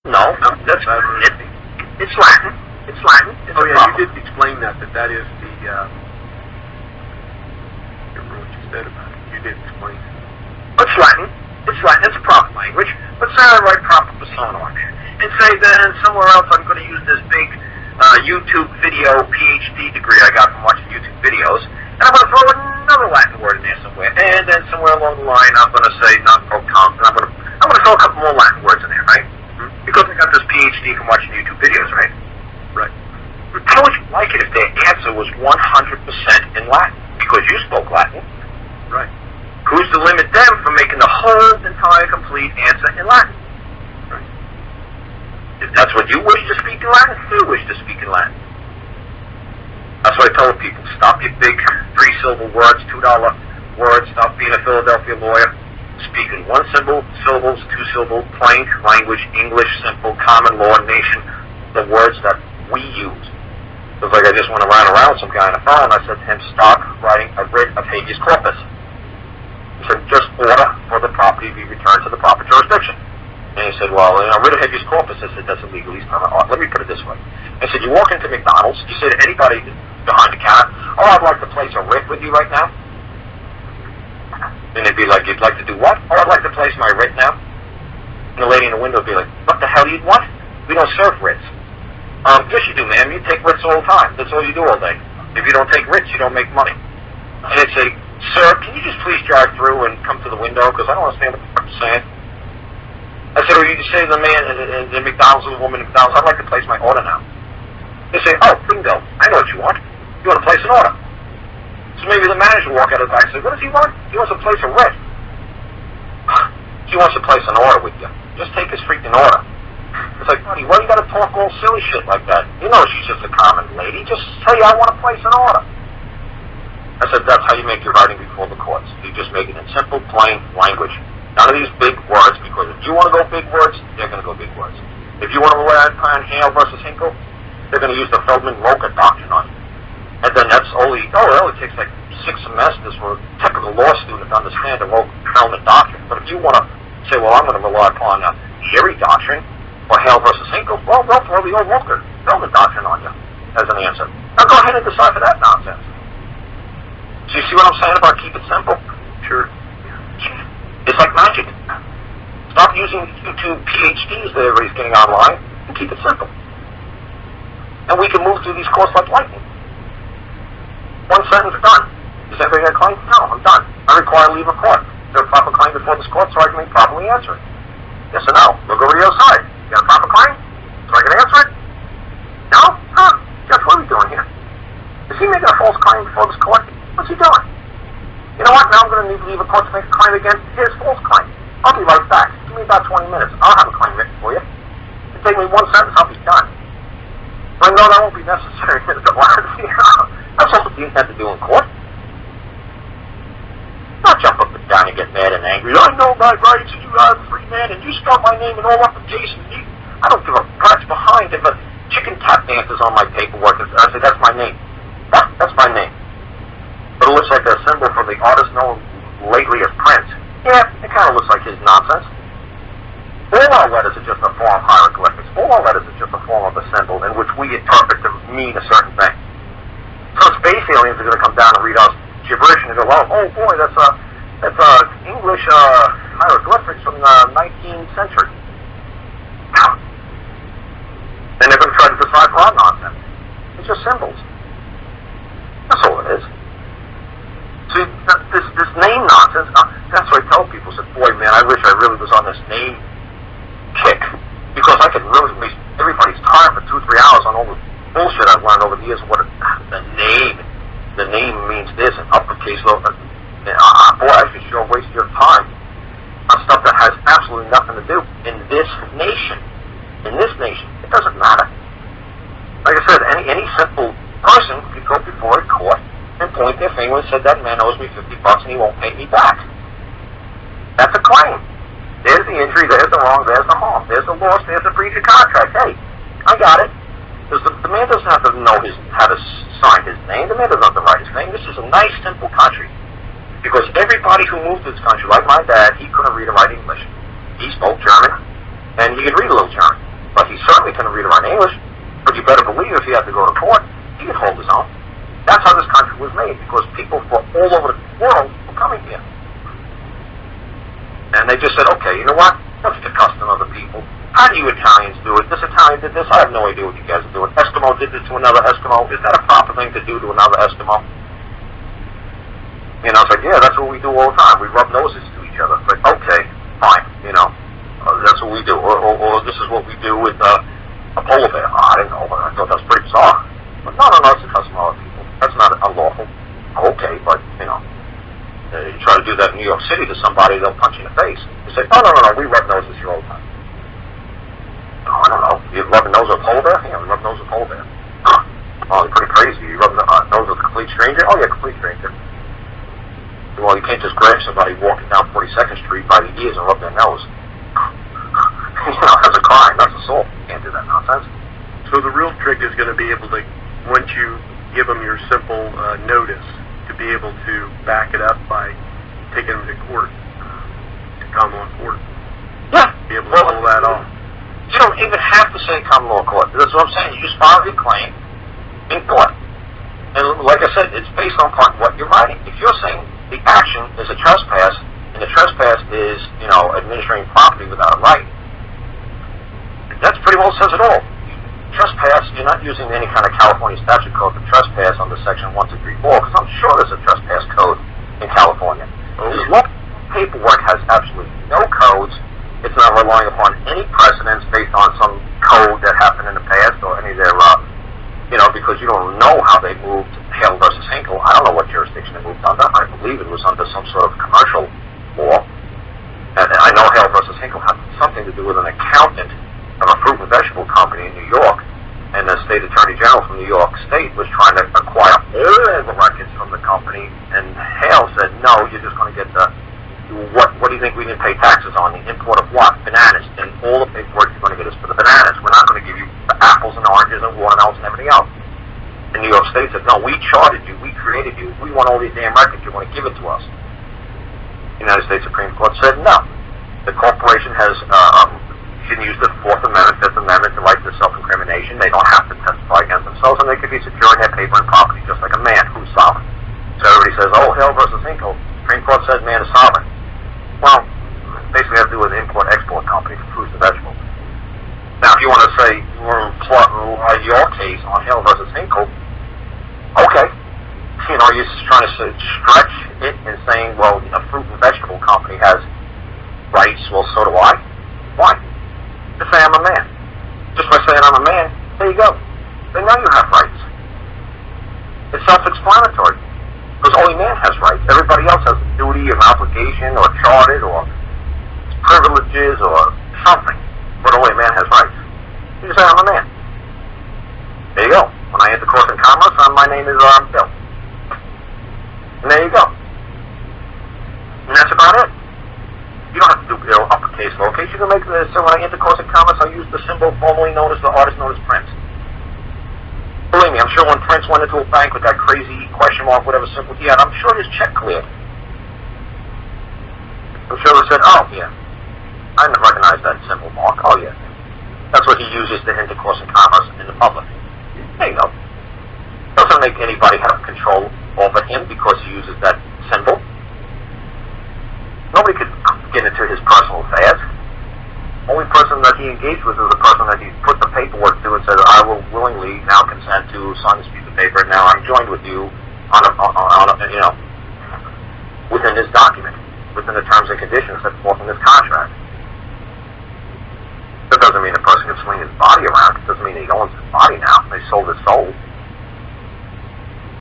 No, that's it's Latin. It's Latin. It's oh yeah, you did explain that that is the. I can't remember what you said about it. You did explain it. It's Latin. It's Latin. It's a proper language. But say I write proper persona on there, and say then somewhere else I'm going to use this big YouTube video PhD degree I got from watching YouTube videos, and I'm going to throw another Latin word in there somewhere, and then somewhere along the line I'm going to say non pro comp, and I'm going to throw a couple more Latin words in there, right? Because I got this PhD from watching YouTube videos, right? Right. How would you like it if their answer was 100% in Latin? Because you spoke Latin. Right. Who's to limit them from making the whole entire complete answer in Latin? Right. If that's what you wish to speak in Latin, you wish to speak in Latin. That's why I tell people, stop your big 3-syllable words, $2 words, stop being a Philadelphia lawyer. Speak in 1-syllable, syllables, 2-syllable, plain language, English, simple, common law, nation, the words that we use. It was like I just went around with some guy on the phone, and I said to him, stop writing a writ of habeas corpus. He said, just order for the property be returned to the proper jurisdiction. And he said, well, writ of habeas corpus, I said, that's a legalese term of art. Let me put it this way. I said, you walk into McDonald's, you say to anybody behind the counter, oh, I'd like to place a writ with you right now. And they'd be like, you'd like to do what? Oh, I'd like to place my writ now. And the lady in the window would be like, what the hell do you want? We don't serve writs. Yes, you do, ma'am. You take writs all the time. That's all you do all day. If you don't take writs, you don't make money. And they'd say, sir, can you just please drive through and come to the window? Because I don't understand what the fuck you're saying. I said, well, you can say to the man in McDonald's or the woman in McDonald's, I'd like to place my order now. They say, oh, bingo. I know what you want. You want to place an order. So maybe the manager will walk out of the back and say, what does he want? He wants to place a writ. He wants to place an order with you. Just take his freaking order. It's like, buddy, why do you got to talk all silly shit like that? You know she's just a common lady. Just say, I want to place an order. I said, that's how you make your writing before the courts. You just make it in simple, plain language. None of these big words, because if you want to go big words, they're going to go big words. If you want to rely on Hale versus Hinkle, they're going to use the Feldman-Roca doctrine on you. And then that's only, it only takes like 6 semesters for a typical law student to understand the Feldman doctrine. But if you want to say, well, I'm going to rely upon the Erie doctrine, or Hale versus Hinkle, well, they'll throw the old Feldman doctrine on you as an answer. Now go ahead and decipher that nonsense. So you see what I'm saying about keep it simple? Sure. It's like magic. Stop using YouTube PhDs that everybody's getting online and keep it simple. And we can move through these courses like lightning. 1 sentence, done. Does anybody got a claim? No, I'm done. I require leave of court. Is there a proper claim before this court so I can properly answer it? Yes or no? Look over the other side. You got a proper claim? So I can answer it? No? Huh? Jeff, what are we doing here? Is he making a false claim before this court? What's he doing? You know what? Now I'm going to need leave of court to make a claim against his false claim. I'll be right back. Give me about 20 minutes. I'll have a claim written for you. It'll take me 1 sentence. I'll be done. But no, that won't be necessary. That's what you have to do in court. Don't jump up and down and get mad and angry. I know my rights, and you are a free man, and you spell my name in all uppercase, and I don't give a rat's behind if a chicken tap dance is on my paperwork. I say, that's my name. That's my name. But it looks like a symbol for the artist known lately as Prince. Yeah, it kind of looks like his nonsense. All our letters are just a form of hieroglyphics. All our letters are just a form of a symbol in which we interpret to mean a certain thing. So space aliens are going to come down and read us gibberish and go, oh boy, that's English hieroglyphics from the 19th century. Then they're going to try to decipher our nonsense. It's just symbols. That's all it is. See, this name nonsense, that's what I tell people. I said, boy, man, I wish I really was on this name kick. Because I could really waste everybody's time for 2-3 hours on all the bullshit I've learned over the years. What the name means this, and uppercase, boy, I should sure waste your time on stuff that has absolutely nothing to do in this nation. In this nation, it doesn't matter. Like I said, any simple person could go before a court and point their finger and said, that man owes me $50 and he won't pay me back. That's a claim. There's the injury, there's the wrong, there's the harm, there's the loss, there's the breach of contract. Hey, I got it. Because the man doesn't have to know how to sign his name. The man doesn't have to write his name. This is a nice, simple country. Because everybody who moved to this country, like my dad, he couldn't read or write English. He spoke German, and he could read a little German. if he had to go to court, he could hold his own. That's how this country was made, because people from all over the world were coming here. And they just said, okay, you know what? What's the custom of the people? How do you Italians do it? This Italian did this. I have no idea what you guys are doing. Eskimo did this to another Eskimo. Is that a proper thing to do to another Eskimo? You know, it's like, yeah, that's what we do all the time. We rub noses to each other. It's like, okay, fine, you know, that's what we do. Or this is what we do with a polar bear. I didn't know. I thought that was pretty bizarre. But no, it's a custom of other people. That's not unlawful. Okay, but, you know, you try to do that in New York City to somebody, they'll punch you in the face. You say, no, we rub noses here all the time. Oh, I don't know. You rub a nose with a polar bear? Yeah, we rub a nose with a polar bear. Oh, you're pretty crazy. You rub a nose with a complete stranger? Oh, yeah, complete stranger. Well, you can't just grab somebody walking down 42nd Street by the ears and rub their nose. You know, that's a crime. That's assault. You can't do that nonsense. So the real trick is going to be able to, once you give them your simple notice, to be able to back it up by taking them to court, to common law court. Yeah. Be able to pull that off. You don't even have to say common law court. That's what I'm saying. You just file your claim in court. And like I said, it's based on what you're writing. If you're saying the action is a trespass, and the trespass is, you know, administering property without a right, that's pretty well says it all. Trespass, you're not using any kind of California statute code for trespass under section 1234, because I'm sure there's a trespass code in California. This law paperwork has absolutely no codes. It's not relying upon any precedents based on some code that happened in the past or any of their, you know, because you don't know how they moved Hale versus Hinkle. I don't know what jurisdiction it moved under. I believe it was under some sort of commercial law. And I know Hale versus Hinkle had something to do with an accountant of a fruit and vegetable company in New York, and the state attorney general from New York State was trying to acquire all the records from the company, and Hale said, no, you're just going to get the, what do you think we can pay taxes on? The import of what? Bananas. And all the paperwork you're going to get is for the bananas. We're not going to give you the apples and oranges and watermelons and everything else. And New York State said, no, we chartered you, we created you, we want all these damn records, you want to give it to us. The United States Supreme Court said, no. The corporation has, can use the Fourth Amendment, Fifth Amendment, the right to self-incrimination. They don't have to testify against themselves, and they could be secure in their paper and property, just like a man who's sovereign. So everybody says, oh, Hale versus Hinkle. Supreme Court said man is sovereign. Well, basically has to do with an import-export company for fruits and vegetables. Now, if you want to say your case on Hale versus Hinkle, okay. You know, you're just trying to stretch it and saying, well, a fruit and vegetable company has rights. Well, so do I. Why? Just say I'm a man. Just by saying I'm a man, there you go. Then now you have rights. It's self-explanatory. Because only man has rights. Everybody else has a duty or obligation or chartered or privileges or something. But only man has rights. You just say I'm a man. There you go. When I enter course in commerce, my name is Bill. And there you go. And that's about it. You don't have to do uppercase, lowercase. You can make this, so when I enter course in commerce, I'll use the symbol formerly known as the artist known as Prince. Believe me, I'm sure when Prince went into a bank with that crazy question mark, whatever symbol he had, I'm sure his check cleared. I'm sure they said, oh, yeah, I didn't recognize that symbol mark. Oh, yeah. That's what he uses to enter course in commerce in the public. There you go. Doesn't make anybody have control over him because he uses that symbol. Nobody could get into his personal affairs. Only person that he engaged with is the person that he put the paperwork to and said, I will willingly now consent to sign this piece of paper, and now I'm joined with you on a you know, within this document, within the terms and conditions set forth in this contract. That doesn't mean the person can swing his body around. It doesn't mean he owns his body now. They sold his soul.